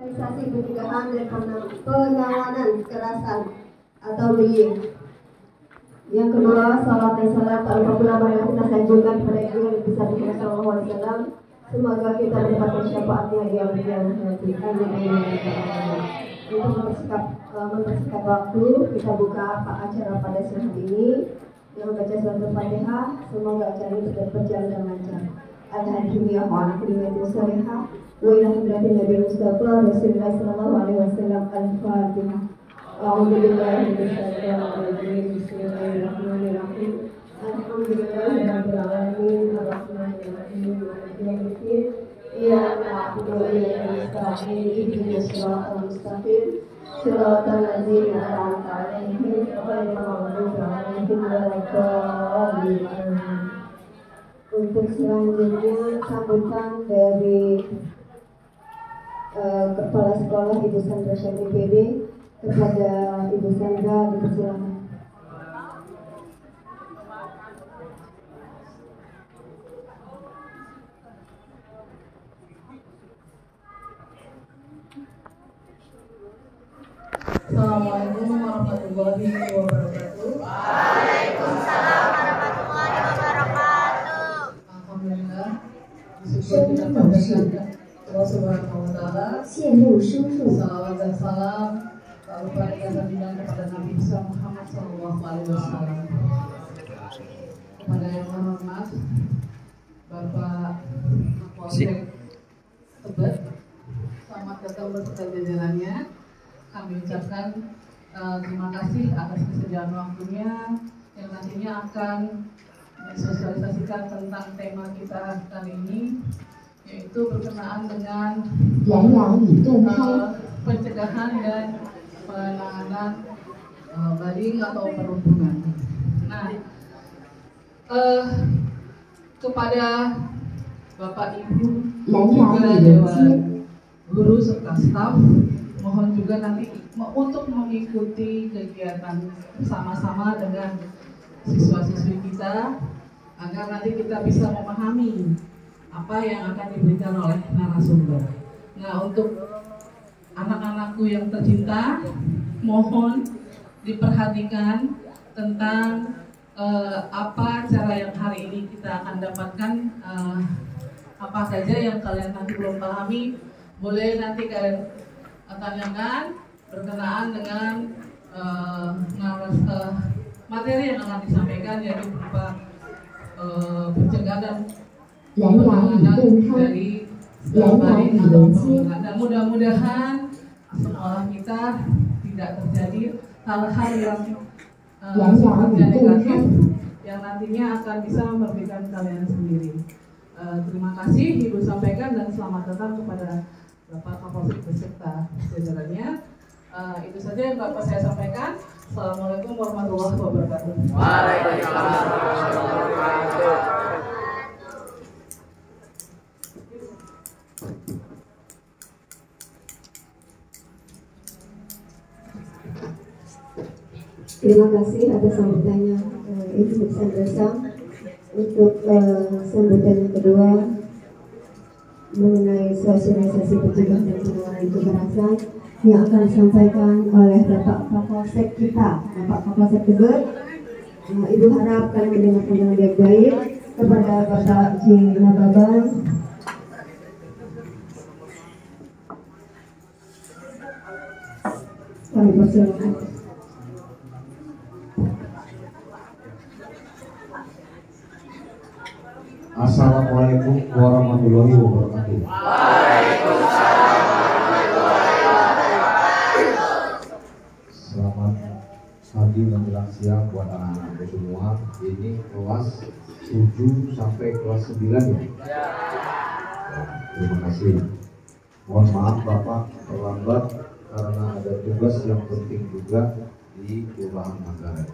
Organisasi pencegahan dan penanganan kekerasan atau BIK. Yang kedua, salam dan salam tak lupa pula marilah kita sanjungkan kepada Nabi besar Muhammad SAW. Semoga kita mendapatkan syafaatnya di yaumil qiyamah nanti. Amin. Untuk mempersingkat waktu, kita buka acara pada siang hari ini dengan membaca surat Al-Fatihah. Semoga acara ini tetap berjalan dengan lancar. Alhamdulillah wa ala kulli niyatin shalihah wa ila hadratin Nabi Mustafa Rasulullah sallallahu alaihi wasallam. Al-Fatihah. A'udzu billahi minasyaitonir rajim. Bismillahirrahmanirrahim. Alhamdulillahirabbil alamin arrahmanir rahim maliki yaumiddin. Iyyaka na'budu wa iyyaka nasta'in. Ihdinas siratal mustaqim. Siratal ladzina an'amta 'alaihim ghairil maghdubi 'alaihim waladdallin. Untuk selanjutnya sambutan dari Kepala Sekolah Ibu Sandra Syafri PD kepada Ibu Sandra, dipersilakan. Assalamualaikum warahmatullahi wabarakatuh. Waalaikumsalam warahmatullahi wabarakatuh. Alhamdulillah, bersyukur kita kepada Allah Subhanahu wa Ta'ala. Salawat dan salam tak lupa kita berikan kepada Nabi Muhammad SAW. Kepada yang terhormat Bapak Kapolsek Tebet, selamat datang beserta jajarannya. Kami ucapkan terima kasih atas kesediaan waktunya yang nantinya akan mensosialisasikan tentang tema kita kali ini, yaitu berkenaan dengan pencegahan dan penanganan bullying atau perundungan. Nah, kepada Bapak Ibu juga Dewan Guru serta staf, mohon juga nanti untuk mengikuti kegiatan bersama-sama dengan siswa-siswi kita agar nanti kita bisa memahami apa yang akan diberikan oleh narasumber. Nah, untuk anak-anakku yang tercinta, mohon diperhatikan tentang apa cara yang hari ini kita akan dapatkan, apa saja yang kalian nanti belum pahami, boleh nanti kalian tanyakan berkenaan dengan materi yang akan disampaikan, yaitu berupa pencegahan dan penanganan dari bullying atau perundungan. Dan mudah-mudahan sekolah kita tidak terjadi hal-hal yang sifatnya negatif yang nantinya akan bisa merugikan kalian sendiri. Terima kasih Ibu sampaikan dan selamat datang kepada Bapak Kapolsek beserta jajarannya. Itu saja yang dapat saya sampaikan. Assalamualaikum warahmatullahi wabarakatuh. Waalaikumsalam warahmatullahi wabarakatuh. Terima kasih atas sambutannya Ibu Sandra. Untuk sambutan yang kedua mengenai sosialisasi pencegahan dan penanganan kekerasan yang akan disampaikan oleh Bapak Kapolsek kita, Bapak Kapolsek Tebet. Ibu harap kalian mendengarkan dengan baik-baik. Kepada Bapak Jina Babang, kami persilakan. Assalamualaikum warahmatullahi wabarakatuh. Waalaikumsalam warahmatullahi wabarakatuh. Selamat pagi menjelang siang buat anak-anakku semua. Ini kelas 7 sampai kelas 9 ya. Terima kasih. Mohon maaf Bapak terlambat karena ada tugas yang penting juga di Kelurahan Manggarai.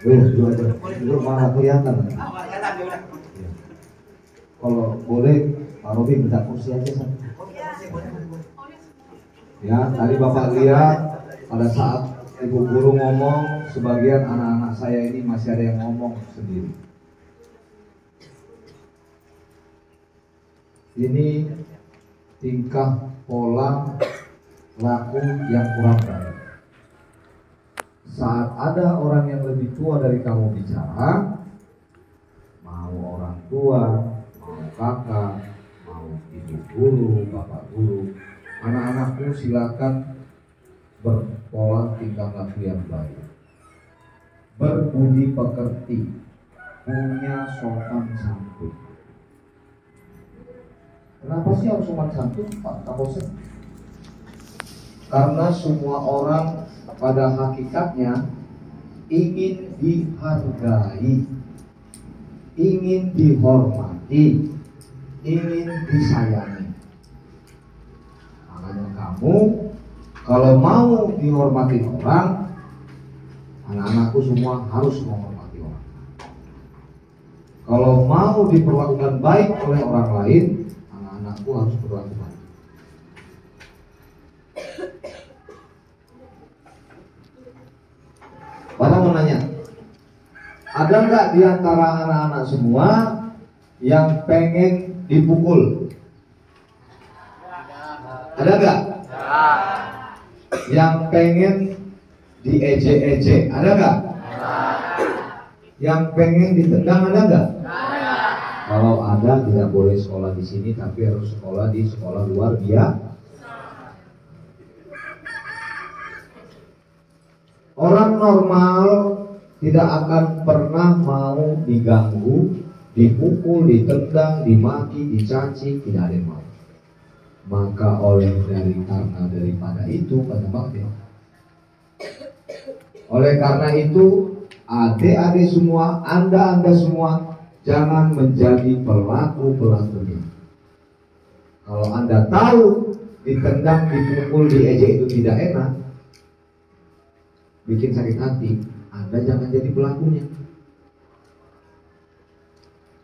Itu malah kelihatan. Ya. Kalau boleh Pak Robi minta kursi aja San. Ya, tadi Bapak lihat pada saat Ibu Guru ngomong, sebagian anak-anak saya ini masih ada yang ngomong sendiri. Ini tingkah pola laku yang kurang baik. Saat ada orang yang lebih tua dari kamu bicara, mau orang tua, mau kakak, mau ibu guru, bapak guru, anak-anakku silakan berpola tingkah laku yang baik, berbudi pekerti, punya sopan santun. Kenapa sih harus sopan santun, Pak Kapolsek? Karena semua orang pada hakikatnya ingin dihargai, ingin dihormati, ingin disayangi. Makanya kamu kalau mau dihormati orang, anak-anakku semua harus menghormati orang. Kalau mau diperlakukan baik oleh orang lain, anak-anakku harus berlaku baik. Bapak mau nanya, ada nggak di antara anak-anak semua yang pengen dipukul? Ada nggak? Yang pengen diejek-ejek? Ada nggak? Yang pengen ditendang ada nggak? Kalau ada, tidak boleh sekolah di sini, tapi harus sekolah di sekolah luar biasa. Orang normal tidak akan pernah mau diganggu, dipukul, ditendang, dimaki, dicaci, tidak ada yang mau. Maka karena daripada itu, oleh karena itu, adik-adik semua, anda semua, jangan menjadi pelaku-pelakunya. Kalau anda tahu ditendang, dipukul, diejek itu tidak enak, bikin sakit hati, anda jangan jadi pelakunya.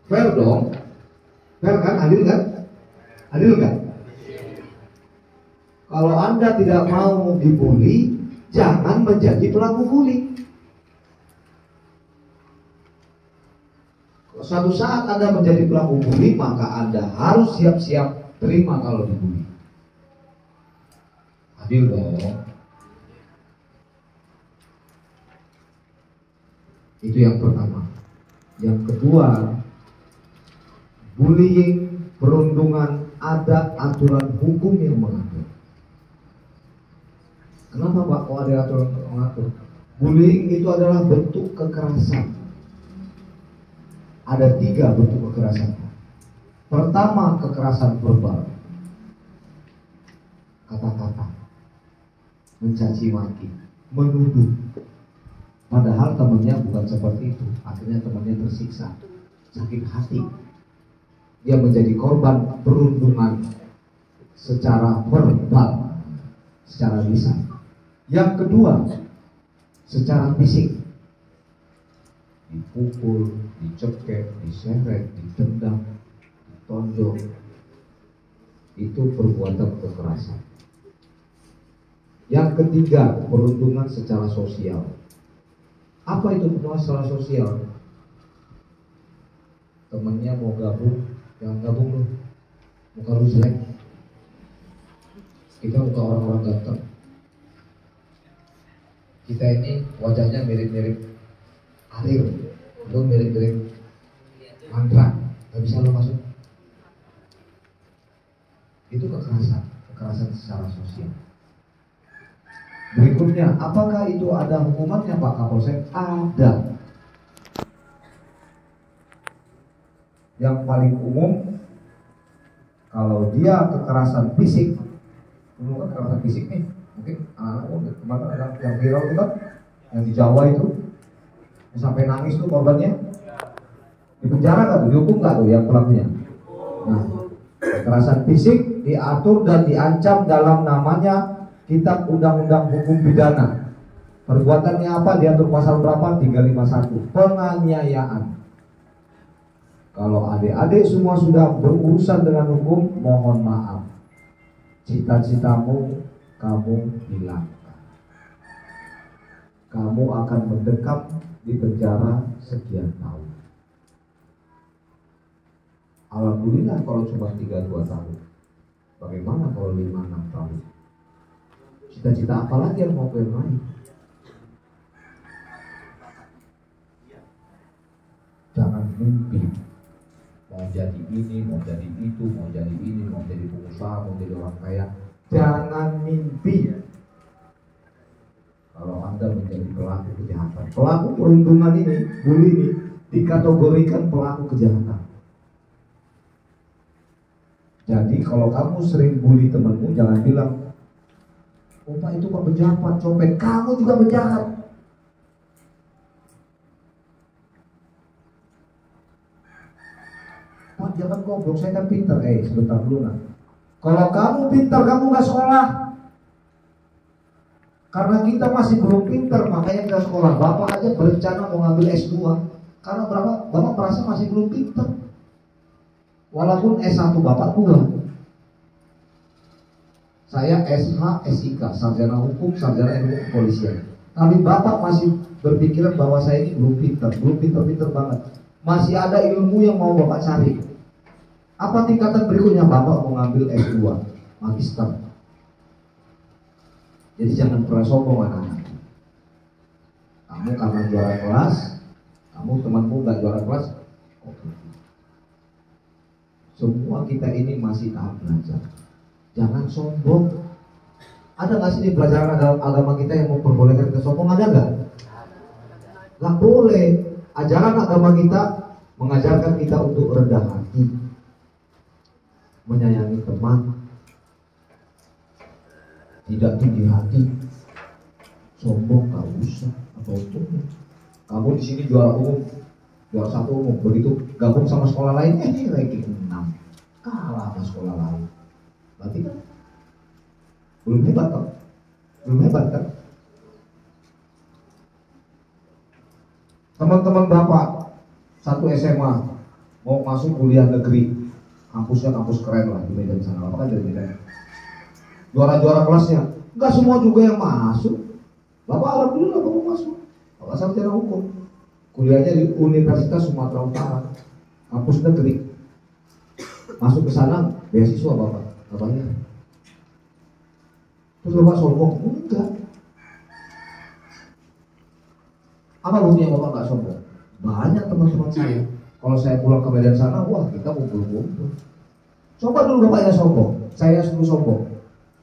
Fair dong? Fair kan? Adil kan? Adil kan? Kalau anda tidak mau dibully, jangan menjadi pelaku bully. Suatu saat anda menjadi pelaku bully, maka anda harus siap-siap terima kalau dibully. Adil dong? Itu yang pertama. Yang kedua, bullying, perundungan, ada aturan hukum yang mengatur. Kenapa Pak kok ada aturan mengatur? Bullying itu adalah bentuk kekerasan. Ada 3 bentuk kekerasan. Pertama, kekerasan verbal, kata-kata, mencaci maki, menuduh. Padahal temannya bukan seperti itu. Akhirnya temannya tersiksa, sakit hati. Dia menjadi korban perundungan secara verbal, secara lisan. Yang kedua, secara fisik, dipukul, dicekek, diseret, ditendang, ditonjok. Itu perbuatan kekerasan. Yang ketiga, perundungan secara sosial. Apa itu perundungan secara sosial? Temennya mau gabung, jangan gabung lu, muka lu jelek. Kita muka orang-orang ganteng. Kita ini wajahnya mirip-mirip Ariel, lu mirip-mirip Mandra, gak bisa lu masuk. Itu kekerasan secara sosial. Berikutnya, apakah itu ada hukumannya Pak Kapolsek? Ada. Yang paling umum, kalau dia kekerasan fisik, dulu kan kekerasan fisik nih, mungkin kemana ada yang viral itu kan, yang di Jawa itu, yang sampai nangis tuh korbannya, di penjara nggak tuh, dihukum nggak tuh yang pelakunya? Nah, kekerasan fisik diatur dan diancam dalam namanya Kitab Undang-Undang Hukum Pidana. Perbuatannya apa? Diatur pasal berapa? 351. Penganiayaan. Kalau adik-adik semua sudah berurusan dengan hukum, mohon maaf, cita-citamu kamu hilangkan. Kamu akan mendekam di penjara sekian tahun. Alhamdulillah kalau cuma 3-2 tahun. Bagaimana kalau 5-6 tahun? Cita-cita apa lagi yang mau pengen main? Jangan mimpi mau jadi ini, mau jadi itu, mau jadi ini, mau jadi pengusaha, mau jadi orang kaya. Jangan mimpi. Kalau Anda menjadi pelaku kejahatan, pelaku perundungan ini, bully ini dikategorikan pelaku kejahatan. Jadi kalau kamu sering bully temanmu, jangan bilang, "Oh Pak, itu Pak pejabat, copet." Kamu juga penjahat. Pak, jangan goblok, saya kan pintar. Sebentar dulu nak. Kalau kamu pintar, kamu nggak sekolah. Karena kita masih belum pintar, makanya kita sekolah. Bapak aja berencana mau ngambil S2 karena Bapak merasa masih belum pintar. Walaupun S1 Bapak 2. Saya SH, SIK, sarjana hukum, sarjana ilmu kepolisian. Tapi Bapak masih berpikiran bahwa saya ini belum pintar banget. Masih ada ilmu yang mau Bapak cari. Apa tingkatan berikutnya? Bapak mau ngambil S2, magister. Jadi jangan pernah sombong anak-anak. Kamu karena juara kelas, kamu temanmu nggak juara kelas, oke. Semua kita ini masih tahap belajar. Jangan sombong. Ada nggak sih di pelajaran agama kita yang memperbolehkan kita sombong? Ada nggak? Nggak boleh. Ajaran agama kita mengajarkan kita untuk rendah hati, menyayangi teman, tidak tinggi hati. Sombong nggak usah. Apa untungnya? Kamu di sini juara umum, juara 1 umum, begitu gabung sama sekolah lain, ranking 6, kalah sama sekolah lain. Berarti kan belum hebat kan? Belum hebat kan? Teman-teman Bapak satu SMA mau masuk kuliah negeri, kampusnya kampus keren lah di Medan sana. Bapak kan dari Medan. Juara-juara kelasnya, nggak semua juga yang masuk. Bapak alhamdulillah Bapak masuk. Bapak sarjana hukum, kuliahnya di Universitas Sumatera Utara, kampus negeri. Masuk ke sana beasiswa Bapak, Bapaknya. Terus Bapak sombong? Enggak. Apa buktinya Bapak nggak sombong? Banyak teman-teman saya, kalau saya pulang ke Medan sana, wah kita kumpul-kumpul. Coba dulu Bapaknya sombong, saya suruh sombong.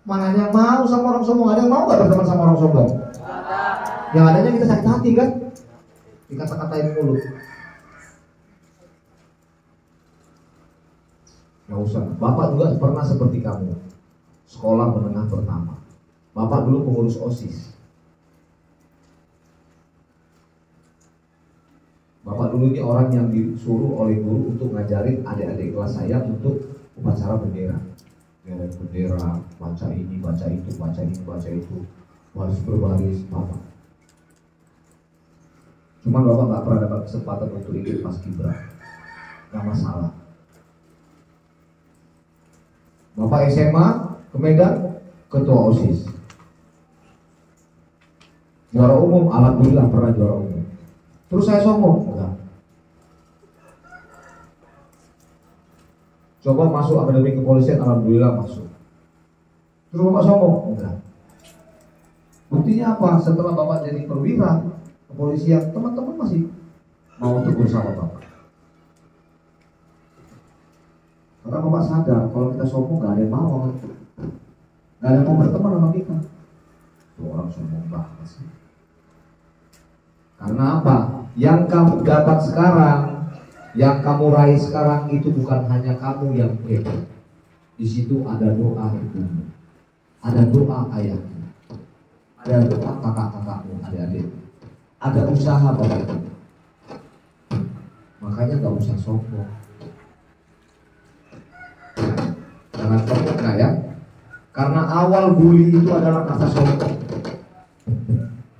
Mana yang mau sama orang sombong? Ada yang mau nggak berteman sama orang sombong? Yang adanya kita sakit hati kan? Dikata-katain mulu. Nggak usah. Bapak juga pernah seperti kamu, sekolah menengah pertama. Bapak dulu pengurus OSIS. Bapak dulu ini orang yang disuruh oleh guru untuk ngajarin adik-adik kelas saya untuk upacara bendera. Bendera, baca ini, baca itu, baca ini, baca itu, baris berbaris, Bapak. Cuman Bapak nggak pernah dapat kesempatan untuk ikut paskibra. Nggak masalah. Bapak SMA ke Medan, ketua OSIS. Juara umum, alhamdulillah pernah juara umum. Terus saya sombong? Enggak. Coba masuk akademi kepolisian, alhamdulillah masuk. Terus Bapak sombong? Enggak. Buktinya apa? Setelah Bapak jadi perwira kepolisian, teman-teman masih mau tegur sama Bapak. Karena Bapak sadar kalau kita sombong gak ada yang mau, gak ada yang mau berteman sama kita. Tuh orang sombong banget sih. Karena apa? Yang kamu dapat sekarang, yang kamu raih sekarang itu bukan hanya kamu yang hebat. Di situ ada doa ibumu, ada doa ayahmu, ada doa kakak-kakakmu, adik-adik, ada usaha bapakmu. Makanya gak usah sombong. Jangan sombong ya. Karena awal bully itu adalah rasa sombong.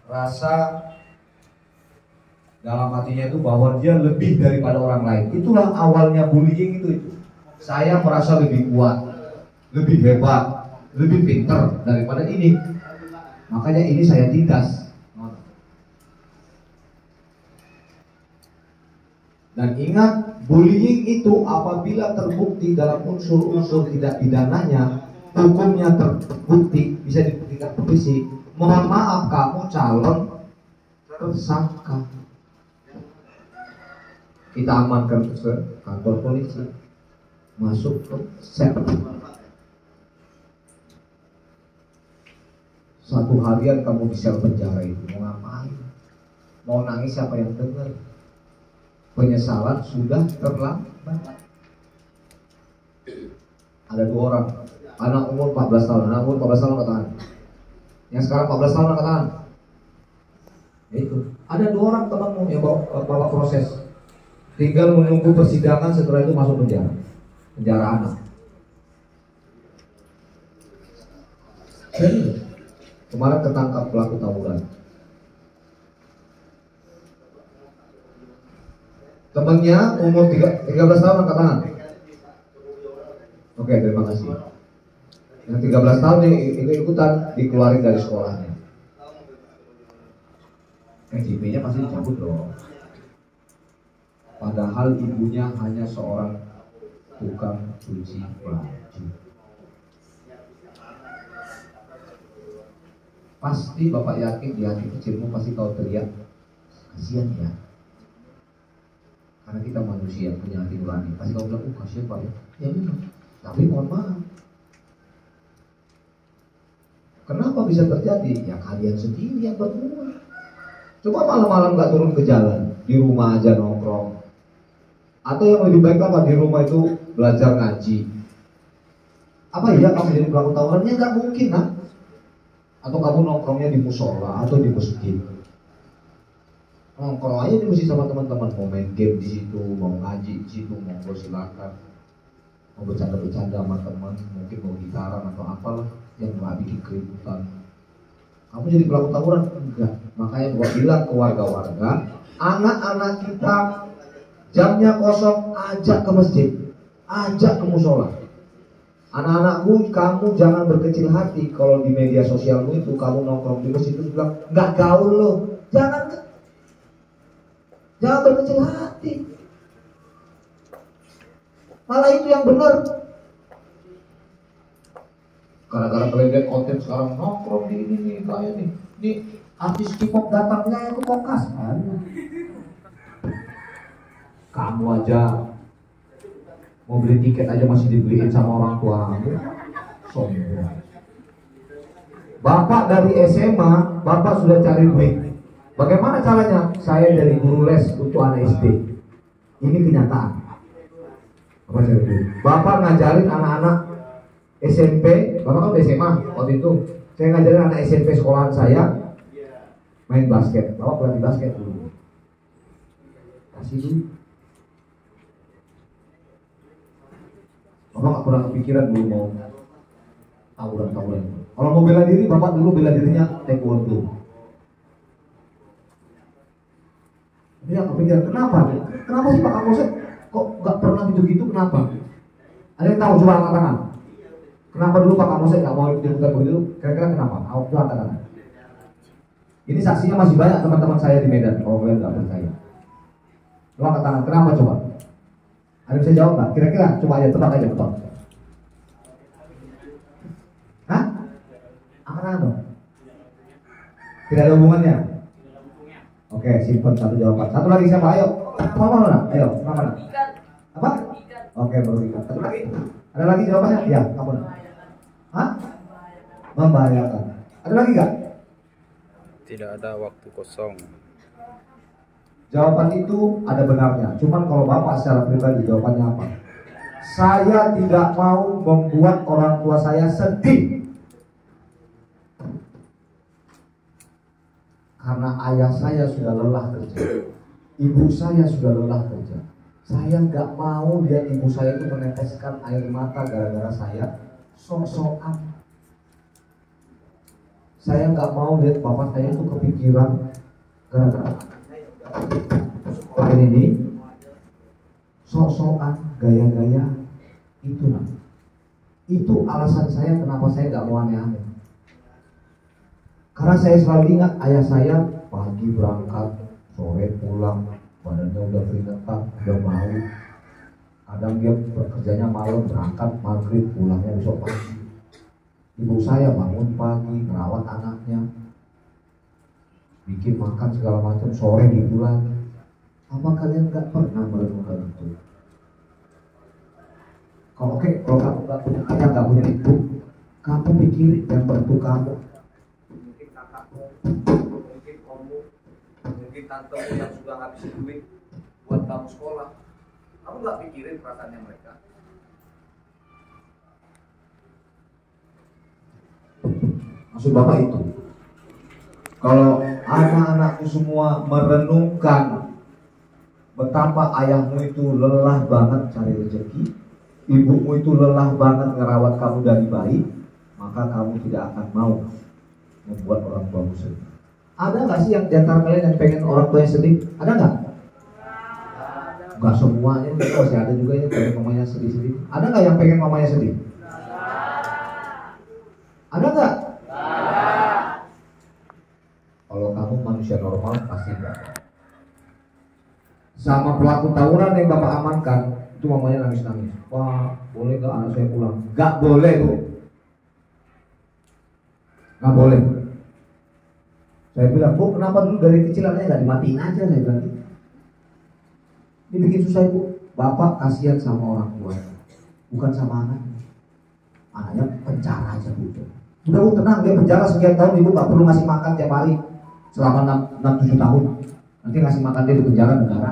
Rasa dalam hatinya itu bahwa dia lebih daripada orang lain. Itulah awalnya bullying itu. Saya merasa lebih kuat, lebih hebat, lebih pintar daripada ini. Makanya ini saya tindas. Dan ingat, bullying itu apabila terbukti dalam unsur-unsur tidak pidananya, hukumnya terbukti, bisa dibuktikan polisi, mohon maaf kamu calon tersangka. Kita amankan ke kantor polisi, masuk ke sel. 1 harian kamu di sel penjara itu mau ngapain? Mau nangis siapa yang dengar? Penyesalan sudah terlambat. Ada 2 orang, anak umur 14 tahun, anak umur 14 tahun angkat tangan. Yang sekarang 14 tahun angkat tangan. Itu ada 2 orang temanmu yang bawa proses. Tinggal menunggu persidangan, setelah itu masuk penjara. Penjara anak. Dan kemarin ketangkap pelaku tawuran. Temannya umur 13 tahun angkat tangan. Oke, terima kasih. Yang 13 tahun ini ikutan dikeluarin dari sekolahnya. KJP-nya pasti dicabut dong. Padahal ibunya hanya seorang tukang cuci baju. Pasti Bapak yakin di hati kecilmu pasti kau teriak, kasihan ya. Karena kita manusia punya hati nurani. Pasti kau bilang, kasihan Pak ya. Ya memang. Tapi mohon maaf. Kenapa bisa terjadi? Ya kalian sendiri yang berbuat. Coba malam-malam gak turun ke jalan, di rumah aja nongkrong. Atau yang lebih baik apa, di rumah itu belajar ngaji. Apa iya kamu jadi pelaku tawuran? Ya gak mungkin lah. Atau kamu nongkrongnya di musola atau di masjid. Nongkrong aja di masjid sama teman-teman, mau main game di situ, mau ngaji di situ, mau silakan. Mau bercanda-bercanda sama teman, mungkin mau gitaran atau apalah yang nggak bikin keributan. Kamu jadi pelaku tawuran? Enggak. Makanya gua bilang ke warga-warga, anak-anak kita jamnya kosong, ajak ke masjid, ajak ke musola. Anak-anakku, kamu jangan berkecil hati kalau di media sosialmu itu kamu nongkrong di masjid itu bilang nggak gaul loh. Jangan berkecil hati. Malah itu yang benar. Gara-gara kalian konten sekarang nongkrong di ini nih, kayak nih. Nih artis K-pop datangnya itu kokas kan. Kamu aja mau beli tiket aja masih dibeliin sama orang tua kamu. Sombong. Bapak dari SMA, Bapak sudah cari duit. Bagaimana caranya? Saya dari guru les untuk anak SD. Ini kenyataan. Bapak ngajarin anak-anak SMP, Bapak kan udah SMA waktu itu. Saya ngajarin anak SMP sekolahan saya main basket. Bapak berlatih basket dulu. Kasih duit. Bapak gak pernah kepikiran dulu mau tawuran. Kalau mau bela diri, Bapak dulu bela dirinya taekwondo. Dia kepikiran, kenapa? Kenapa sih Pak Kapolsek kok gak pernah gitu-gitu, kenapa? Ada yang tahu, coba angkat tangan. Kenapa dulu Pak Kapolsek gak mau ikut-ikutan begitu? Kira-kira kenapa? Coba angkat tangan. Ini saksinya masih banyak teman-teman saya di Medan, kalau kalian gak percaya. Coba angkat tangan, kenapa coba? Ada yang bisa jawab nggak? Kira-kira coba aja, tebak aja, tebak. Hah? Angkat tangan dong. Tidak ada hubungannya. Oke, simpen satu jawaban. Satu lagi siapa? Ayo. Mana? Ayo, mana? Apa? Oke, baru ikan. Satu lagi. Ada lagi jawabannya? Ya, kamu. Hah? Membahayakan. Ada lagi nggak? Tidak ada waktu kosong. Jawaban itu ada benarnya. Cuman kalau Bapak secara pribadi jawabannya apa? Saya tidak mau membuat orang tua saya sedih. Karena ayah saya sudah lelah kerja, ibu saya sudah lelah kerja. Saya nggak mau lihat ibu saya itu meneteskan air mata gara-gara saya sok-sokan. Saya nggak mau lihat bapak saya itu kepikiran gara-gara sekolah ini sok-sokan, gaya-gaya itu nah. Itu alasan saya kenapa saya nggak mau aneh-aneh. Karena saya selalu ingat ayah saya pagi berangkat, sore pulang, badannya udah keringetan, udah bau. Kadang dia bekerjanya malam, berangkat maghrib, pulangnya besok pagi. Ibu saya bangun pagi, merawat anaknya, bikin makan segala macam, sore gitu lagi. Apa kalian nggak pernah merenungkan itu? Kalau kamu nggak punya ayah, nggak punya ibu, kamu pikirin yang bantu kamu. Mungkin kakakmu, mungkin kamu, mungkin tantemu yang sudah habisin duit buat kamu sekolah. Kamu nggak pikirin perasaannya mereka. Maksud Bapak itu, kalau anak-anakku semua merenungkan betapa ayahmu itu lelah banget cari rezeki, ibumu itu lelah banget ngerawat kamu dari bayi, maka kamu tidak akan mau membuat orang tuamu sedih. Ada nggak sih yang diantara kalian yang pengen orang tuanya sedih? Ada nggak? Nggak semuanya, masih ada juga yang pengen mamanya sedih-sedih. Ada nggak yang pengen mamanya sedih? Ada nggak? Kalau kamu manusia normal pasti enggak. Sama pelaku tawuran yang Bapak amankan, itu mamanya nangis-nangis. Wah, boleh nggak anak saya pulang? Nggak boleh tuh. Nggak boleh. Saya bilang, Bu, kenapa dulu dari kecil anaknya nggak dimatiin aja? Saya bilang, ini bikin susah Ibu. Bapak kasihan sama orang tua, bukan sama anaknya. Anaknya penjara aja Bu. Udah Bu, tenang, dia penjara sekian tahun, Ibu nggak perlu ngasih makan tiap hari selama 6-7 tahun. Nanti ngasih makan dia di penjara negara.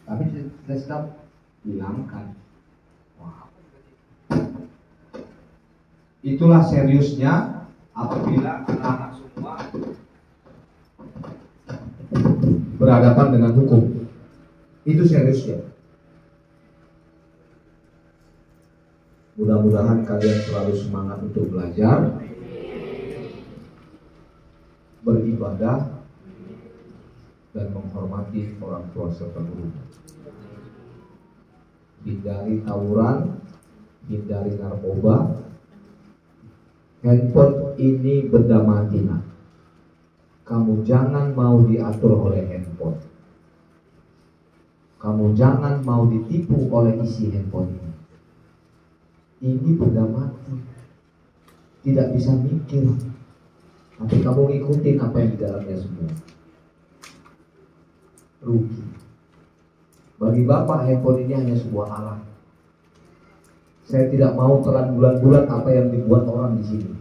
Tapi saya sedang bilangkan, wow. Itulah seriusnya apabila anak-anak semua berhadapan dengan hukum. Itu seriusnya. Mudah-mudahan kalian selalu semangat untuk belajar, beribadah, dan menghormati orang tua serta guru. Hindari tawuran, hindari narkoba. Handphone ini benda mati, nak. Kamu jangan mau diatur oleh handphone. Kamu jangan mau ditipu oleh isi handphone ini. Ini benda mati, tidak bisa mikir. Tapi kamu ngikutin apa yang di dalamnya semua. Rugi. Bagi Bapak, handphone ini hanya sebuah alat. Saya tidak mau telan bulan-bulan apa yang dibuat orang di sini.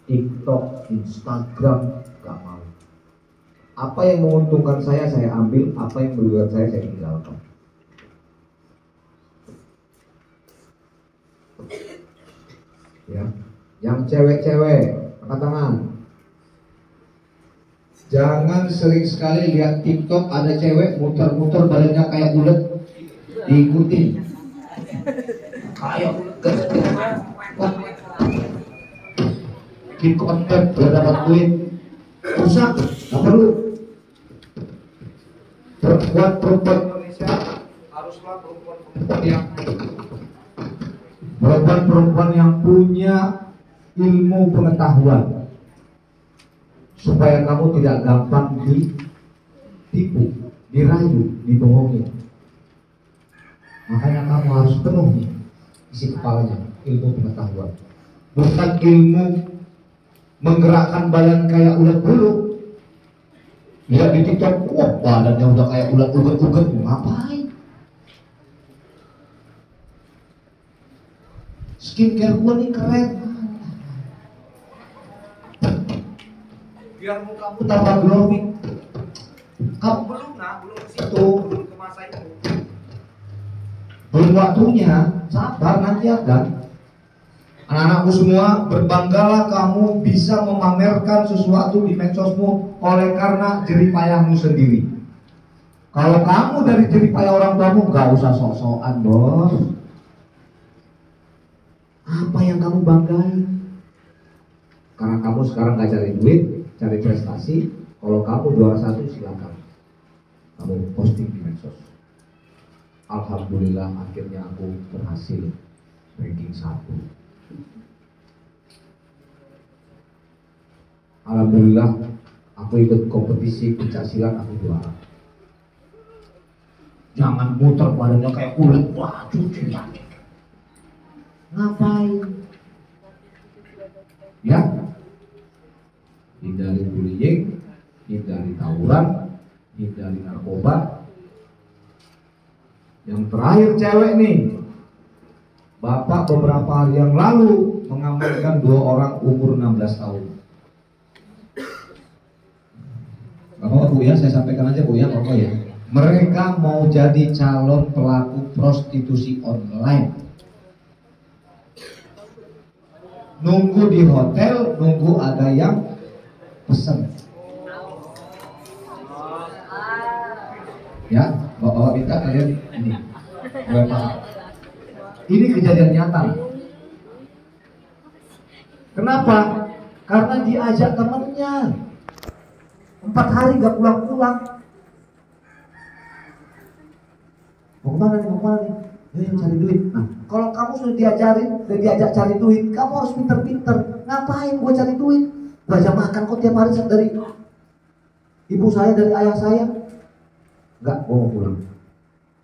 TikTok, Instagram, gak mau. Apa yang menguntungkan saya ambil. Apa yang merugikan saya tinggalkan. Ya, yang cewek-cewek, angkat tangan. Jangan sering sekali lihat TikTok ada cewek muter-muter badannya kayak ulet, diikutin. Kayak ulet, bikin konten biar dapat duit, rusak, nggak perlu. Perempuan Indonesia haruslah perempuan yang punya ilmu pengetahuan, supaya kamu tidak gampang ditipu, dirayu, dibohongi. Makanya kamu harus penuhi isi kepalanya ilmu pengetahuan, bukan ilmu menggerakkan badan kayak ulat bulu. Lihat di TikTok, wah badannya udah kayak ulat uget-uget, ngapain? Skincare gua nih keren, biar mukamu tambah glowing. Kamu belum ke situ, belum ke masa itu. Belum waktunya, sabar, nanti akan. Anak-anakku semua, berbanggalah kamu bisa memamerkan sesuatu di medsosmu oleh karena jeripayahmu sendiri. Kalau kamu dari jeripayah orang tuamu, gak usah sok-sokan, bos. Apa yang kamu banggain? Karena kamu sekarang gak cari duit, cari prestasi. Kalau kamu juara 1, silakan kamu posting di medsos. Alhamdulillah akhirnya aku berhasil ranking 1. Alhamdulillah aku ikut kompetisi pencaksilat, aku juara. Jangan muter badannya kayak ulet, wah cuci. Ngapain? bullying, hindari tawuran, hindari narkoba. Yang terakhir cewek nih, Bapak beberapa hari yang lalu mengamankan 2 orang umur 16 tahun. Bapak Bu ya, saya sampaikan aja Bu ya, Bapak ya. Mereka mau jadi calon pelaku prostitusi online. Nunggu di hotel, nunggu ada yang pesen. Ya, Bapak minta kalian ini. Ini kejadian nyata. Kenapa? Karena diajak temennya. 4 hari gak pulang-pulang. Mau kemana nih? Mau kemana nih? Ayo cari duit. Nah, kalau kamu sudah diajak cari duit, kamu harus pinter-pinter. Ngapain gue cari duit? Gue aja makan kok tiap hari dari ibu saya, dari ayah saya. Enggak, gue mau pulang.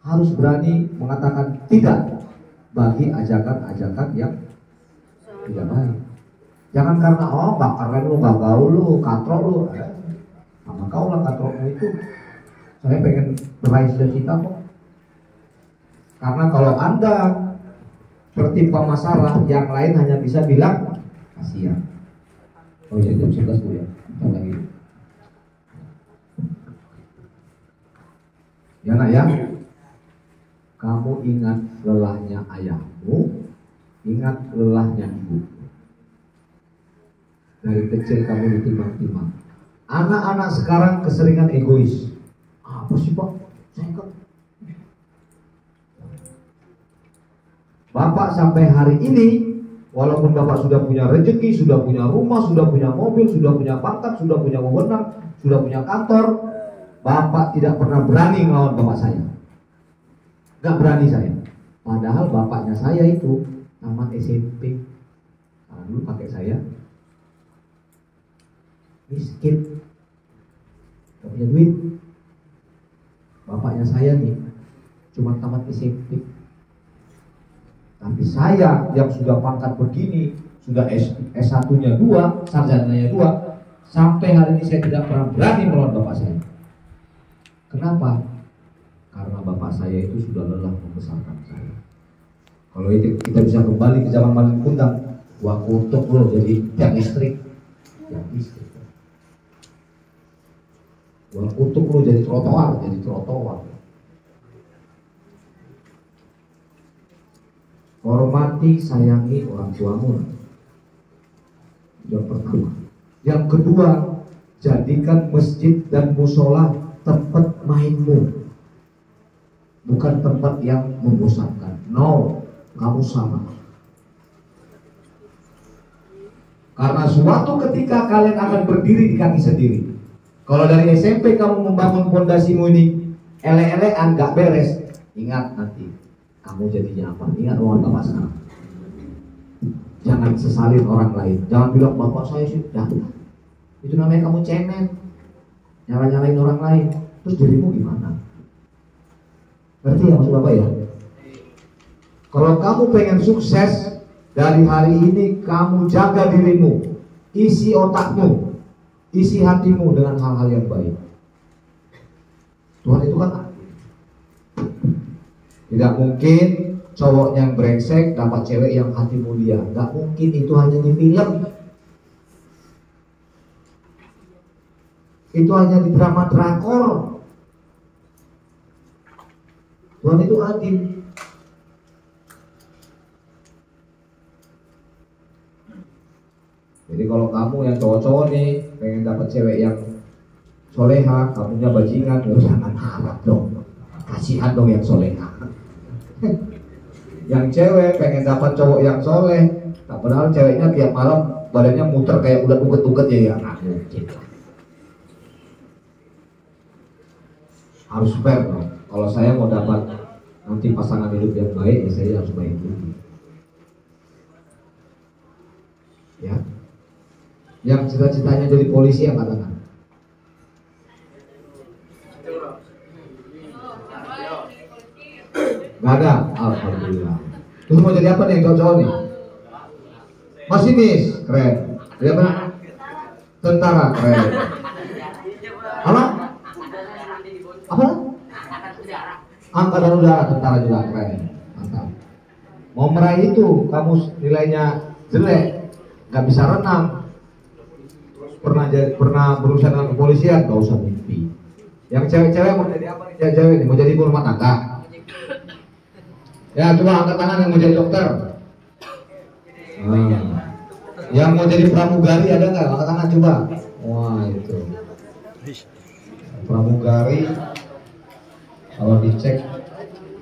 Harus berani mengatakan tidak bagi ajakan-ajakan yang tidak baik. Jangan karena gak keren lu, gak gaul lu, katrol lu. Sama kau lah katrolmu itu. Saya pengen meraih cita-cita kok. Karena kalau Anda tertimpa masalah, yang lain hanya bisa bilang kasihan. Oh ya, jam 11 Bu ya. Kita lagi. Ya nak ya. Kamu ingat lelahnya ayahmu, ingat lelahnya ibu. Dari kecil kamu ditimang-timang. Anak-anak sekarang keseringan egois. Apa sih Pak? Saya kan. Bapak sampai hari ini, walaupun Bapak sudah punya rezeki, sudah punya rumah, sudah punya mobil, sudah punya pangkat, sudah punya wewenang, sudah punya kantor, Bapak tidak pernah berani melawan Bapak saya. Gak berani saya. Padahal bapaknya saya itu tamat SMP. Nah, dulu pakai saya miskin, gak punya duit. Bapaknya saya nih cuma tamat SMP. Tapi saya yang sudah pangkat begini, sudah S1-nya 2, sarjananya 2, sampai hari ini saya tidak pernah berani melawan bapak saya. Kenapa? Karena bapak saya itu sudah lelah membesarkan saya. Kalau itu kita bisa kembali ke zaman Malin Kundang, gua kutuk lo jadi tiang listrik. Gua kutuk lo jadi trotoar. Hormati, sayangi orang tuamu. Yang pertama. Yang kedua, jadikan masjid dan musola tempat mainmu, bukan tempat yang membosankan. No, kamu sama. Karena suatu ketika kalian akan berdiri di kaki sendiri. Kalau dari SMP kamu membangun fondasimu ini ele-elean gak beres, ingat nanti kamu jadinya apa? Ingat omongan bapak sekarang. Jangan sesalin orang lain. Jangan bilang bapak saya sudah. Itu namanya kamu cemen. Nyala-nyalain orang lain. Terus dirimu gimana? Ngerti ya maksud bapak ya? Kalau kamu pengen sukses, dari hari ini kamu jaga dirimu, isi otakmu, isi hatimu dengan hal-hal yang baik. Tuhan itu kan tidak mungkin cowok yang brengsek dapat cewek yang hati mulia. Gak mungkin, itu hanya di film. Itu hanya di drama drakor. Tuhan itu adil. Jadi kalau kamu yang cowok-cowok nih pengen dapat cewek yang soleha, kamunya bajingan, jangan harap dong. Kasihan dong yang soleha. Yang cewek pengen dapat cowok yang soleh, nah, padahal ceweknya tiap malam badannya muter kayak udah uget-uget ya, nggak mungkin. Harus fair dong. Kalau saya mau dapat nanti pasangan hidup yang baik, ya saya harus baik dulu. Ya. Yang cita-citanya jadi polisi yang katakan. Gak ada, alhamdulillah. Terus mau jadi apa nih cowok-cowok nih? Masinis, keren. Jadi apa? Tentara, keren. Apa? Apa? Angkatan udara, tentara juga keren. Mantap. Mau meraih itu, kamu nilainya jelek, nggak bisa renang, pernah berurusan dengan kepolisian, nggak usah mimpi. Yang cewek-cewek mau jadi apa nih? Cewek-cewek ini mau jadi ibu rumah tangga. Ya coba angkat tangan yang mau jadi dokter. Yang mau jadi pramugari ada nggak? Angkat tangan coba. Wah itu. Pramugari kalau dicek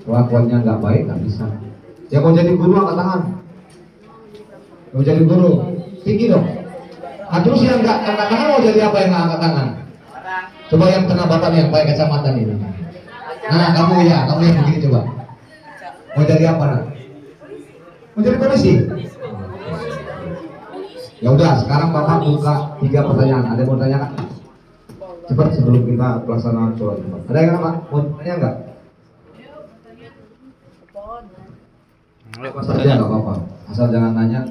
kelakuannya nggak baik nggak bisa. Yang mau jadi guru angkat tangan. Mau jadi guru tinggi dong. Terus yang nggak angkat tangan mau jadi apa yang nggak angkat tangan? Coba yang tengah bapak nih yang pakai kacamata ini. Nah kamu yang begini coba. Mau jadi apa nak? Mau jadi polisi? Ya udah, sekarang bapak buka 3 pertanyaan. Ada yang mau tanya nggak? Cepat sebelum kita pelaksanaan sholat. Ada yang apa? Mau tanya nggak? Apa saja nggak apa-apa. Asal jangan nanya